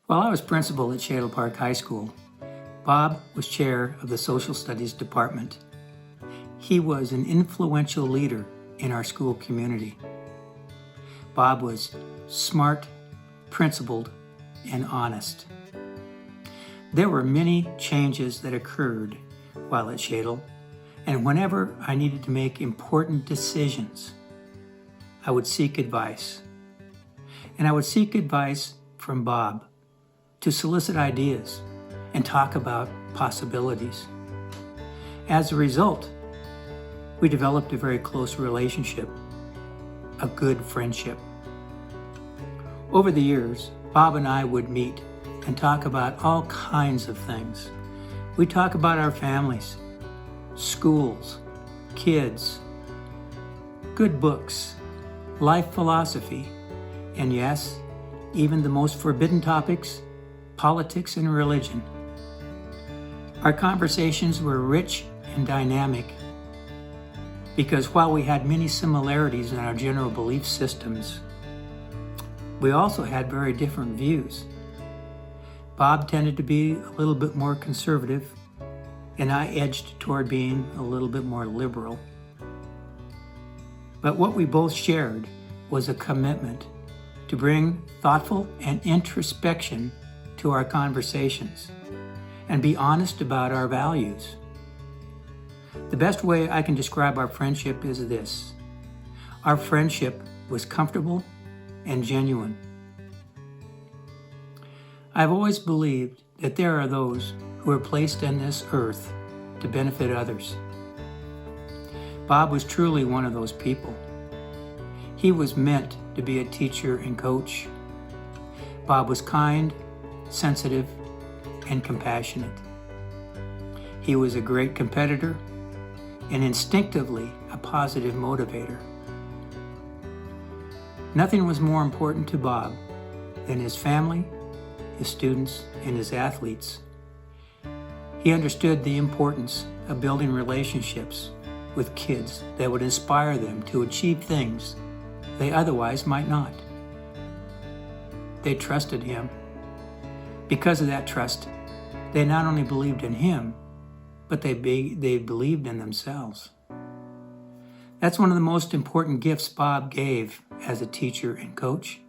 While I was principal at Shadle Park High School, Bob was chair of the Social Studies Department. He was an influential leader in our school community. Bob was smart, principled, and honest. There were many changes that occurred while at Shadle, and whenever I needed to make important decisions, I would seek advice. And I would seek advice from Bob to solicit ideas and talk about possibilities. As a result, we developed a very close relationship, a good friendship. Over the years, Bob and I would meet and talk about all kinds of things. We talk about our families, schools, kids, good books, life philosophy, and yes, even the most forbidden topics, politics and religion. Our conversations were rich and dynamic because while we had many similarities in our general belief systems, we also had very different views. Bob tended to be a little bit more conservative, and I edged toward being a little bit more liberal. But what we both shared was a commitment to bring thoughtful and introspection to our conversations and be honest about our values. The best way I can describe our friendship is this: our friendship was comfortable and genuine. I've always believed that there are those who are placed on this earth to benefit others. Bob was truly one of those people. He was meant to be a teacher and coach. Bob was kind, sensitive, and compassionate. He was a great competitor and instinctively a positive motivator. Nothing was more important to Bob than his family, his students, and his athletes. He understood the importance of building relationships with kids that would inspire them to achieve things they otherwise might not. They trusted him. Because of that trust, they not only believed in him, but they believed in themselves. That's one of the most important gifts Bob gave as a teacher and coach.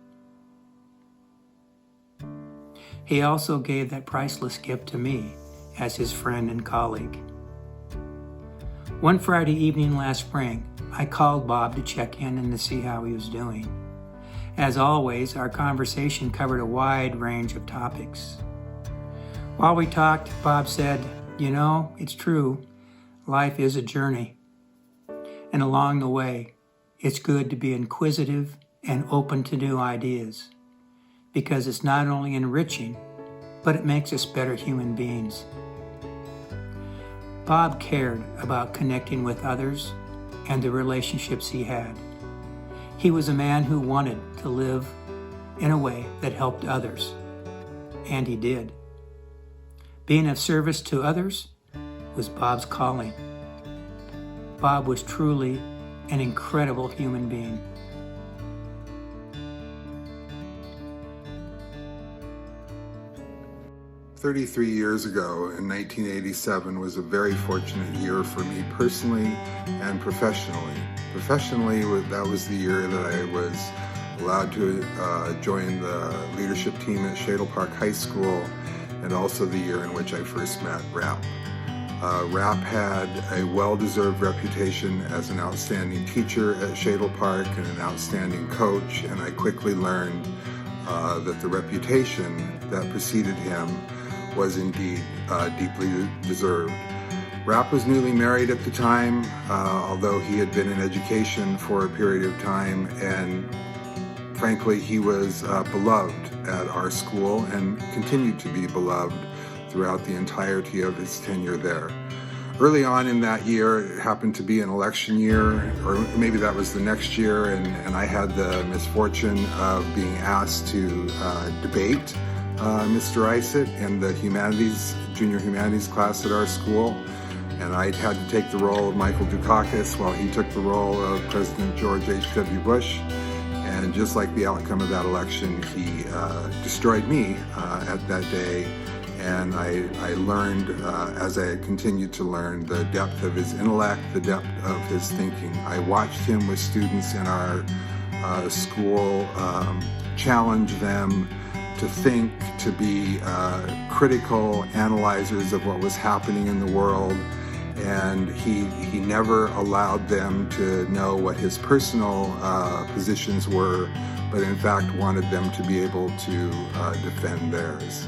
He also gave that priceless gift to me as his friend and colleague. One Friday evening last spring, I called Bob to check in and to see how he was doing. As always, our conversation covered a wide range of topics. While we talked, Bob said, "You know, it's true. Life is a journey. And along the way, it's good to be inquisitive and open to new ideas, because it's not only enriching, but it makes us better human beings." Bob cared about connecting with others and the relationships he had. He was a man who wanted to live in a way that helped others, and he did. Being of service to others was Bob's calling. Bob was truly an incredible human being. "33 years ago, in 1987, was a very fortunate year for me personally and professionally. Professionally, that was the year that I was allowed to join the leadership team at Shadle Park High School, and also the year in which I first met Rap. Rap had a well-deserved reputation as an outstanding teacher at Shadle Park and an outstanding coach, and I quickly learned that the reputation that preceded him was indeed deeply deserved. Rap was newly married at the time, although he had been in education for a period of time, and frankly, he was beloved at our school and continued to be beloved throughout the entirety of his tenure there. Early on in that year, it happened to be an election year, or maybe that was the next year, and I had the misfortune of being asked to debate Mr. Isett in the junior humanities class at our school. And I had to take the role of Michael Dukakis while he took the role of President George H.W. Bush. And just like the outcome of that election, he destroyed me at that day. And I learned, as I continued to learn, the depth of his intellect, the depth of his thinking. I watched him with students in our school, challenge them to think, to be critical analyzers of what was happening in the world. And he never allowed them to know what his personal positions were, but in fact wanted them to be able to defend theirs.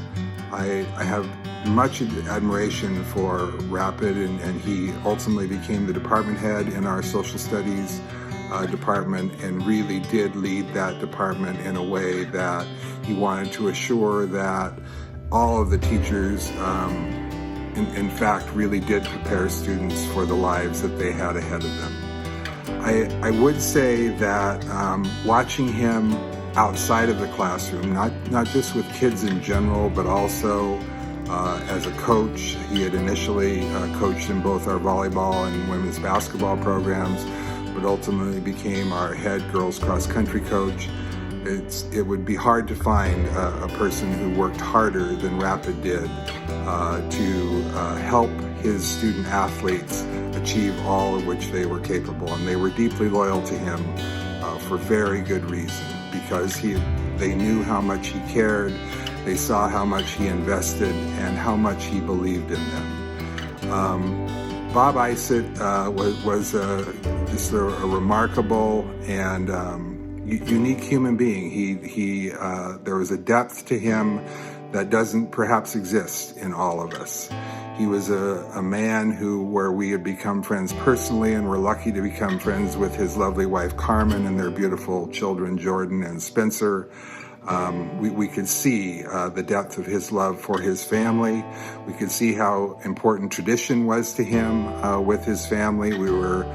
I have much admiration for Rapid, and he ultimately became the department head in our social studies department and really did lead that department in a way that he wanted to assure that all of the teachers in fact really did prepare students for the lives that they had ahead of them. I would say that watching him outside of the classroom, not just with kids in general, but also as a coach. He had initially coached in both our volleyball and women's basketball programs, but ultimately became our head girls cross country coach. It would be hard to find a person who worked harder than Rapid did to help his student athletes achieve all of which they were capable. And they were deeply loyal to him for very good reason, because they knew how much he cared, they saw how much he invested, and how much he believed in them. Bob Isett was just a remarkable and unique human being. There was a depth to him that doesn't perhaps exist in all of us. He was a man where we had become friends personally, and we're lucky to become friends with his lovely wife Carmen and their beautiful children Jordan and Spencer. We could see the depth of his love for his family. We could see how important tradition was to him with his family. We were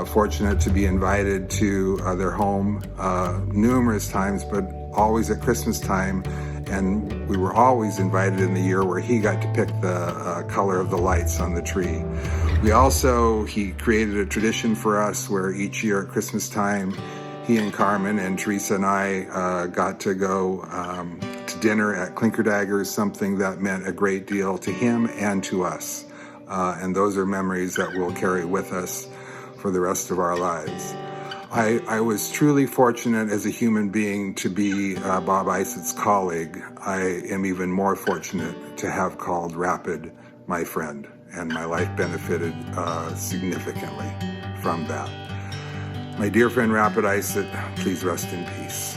fortunate to be invited to their home numerous times, but always at Christmas time. And we were always invited in the year where he got to pick the color of the lights on the tree. He created a tradition for us where each year at Christmas time, he and Carmen and Teresa and I got to go to dinner at Clinkerdaggers, something that meant a great deal to him and to us. And those are memories that we'll carry with us for the rest of our lives. I was truly fortunate as a human being to be Bob Isett's colleague. I am even more fortunate to have called Rapid my friend, and my life benefited significantly from that. My dear friend Rapid Isett, please rest in peace.